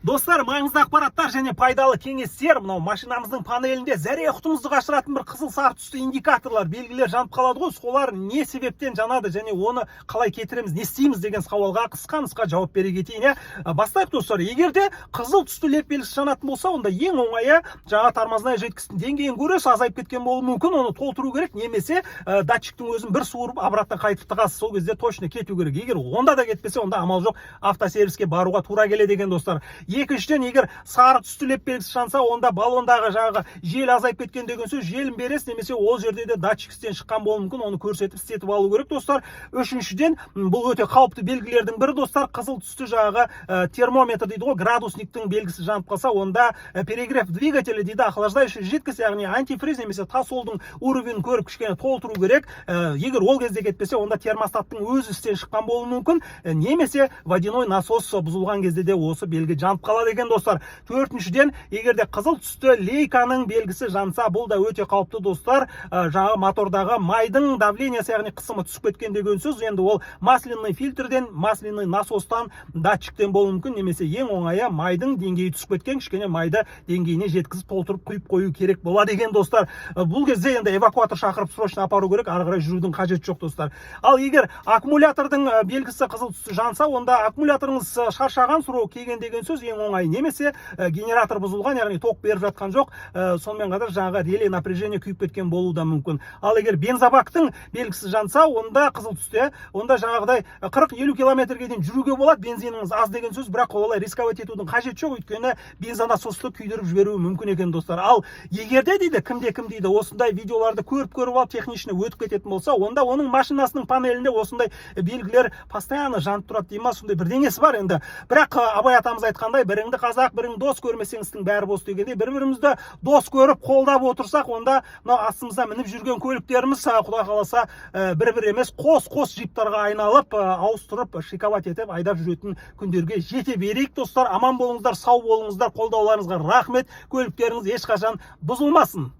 Достар, маңызды ақпараттар және пайдалы кеңестер. Мынау машинамыздың панелінде зәре құтымызды қашыратын бір қызыл сары түсті индикаторлар, белгілер жанып қалады ғой. Солар не себептен жанады және оны қалай кетіреміз, не істейміз деген сауалға қысқа жауап бере кетейін. Бастайық достар. Егер де қызыл түсті леп белгісі жанатын болса, онда ең оңайы жаңа тормозная жидкостьтің деңгейін көресіз, азайып кеткен болуы мүмкін, оны толтыру керек, немесе датчиктің өзін бір суырып обратно қайтып тығасыз. Сол кезде точно кету керек. Егер онда да кетпесе, онда амал жоқ, автосервиске баруға тура келеді екен достар. Екіншіден, егер сары түсті леп белгісі жанса, онда баллондағы жағы жел азайып кеткен деген сөз, желін бересіз, немесе ол жерде де датчик істен шыққан болуы мүмкін, оны көрсетіп істетіп алу керек достар. Үшіншіден, бұл өте қауіпті белгілердің бірі достар, қызыл түсті жағы термометр дейді ғой, градусниктің белгісі жанып қалса, онда перегрев двигателя дейді, охлаждающий жидкость, яғни антифриз немесе тасолдың уровенін көріп кішкене толтыру керек. Егер ол кезде кетпесе, онда термостаттың өзі істен шыққан болуы мүмкін, немесе водяной насос бұзылған кезде де осы белгі жанып қалады екен достар. Төртіншіден, егерде қызыл түсті лейканың белгісі жанса, бұл да өте қауіпті достар. Жаңағы мотордағы майдың давлениесі, яғни қысымы түсіп кеткен деген сөз. Енді ол масляный фильтрден, масляный насостан, датчиктен болуы мүмкін, немесе ең оңайы майдың деңгейі түсіп кеткен, кішкене майды деңгейіне жеткізіп толтырып құйып қою керек болады деген достар. Бұл кезде енді эвакуатор шақырып срочно апару керек, ары қарай жүрудің қажеті жоқ достар. Ал егер аккумулятордың белгісі қызыл түсті жанса, онда аккумуляторыңыз шаршаған, сұрау келген деген сөз, ең оңай, немесе генератор бұзылған, яғни ток беріп жатқан жоқ, сонымен қатар жаңағы реле напряжение күйіп кеткен болуы да мүмкін. Ал егер бензобактың белгісі жанса, онда қызыл түсте, онда жаңағыдай 40-50 километрге дейін жүруге болады, бензиніңіз аз деген сөз, бірақ олай рисковать етудің қажеті жоқ, өйткені бензонасосты күйдіріп жіберуі мүмкін екен достар. Ал егерде дейді, кім дейді, осындай видеоларды көріп алып техничный өтіп кететін болса, онда оның машинасының панелінде осындай белгілер постоянно жанып тұрады дейма, сондай бірдеңесі бар енді. Бірақ Абай атамыз айтқандай, біріңді қазақ, бірің дос көрмесеңіздің бәрі бос дегенде, бір-бірімізді дос көріп, қолдап отырсақ, онда мынау астымызда мініп жүрген көліктеріміз, Құдай қаласа, бір-бір емес, қос джиптарға айналып, ауыстырып, шиковать етіп, айдап жүретін күндерге жете берейік достар. Аман болыңыздар, сау болыңыздар, қолдауларыңызға рахмет. Көліктеріңіз ешқашан бұзылмасын.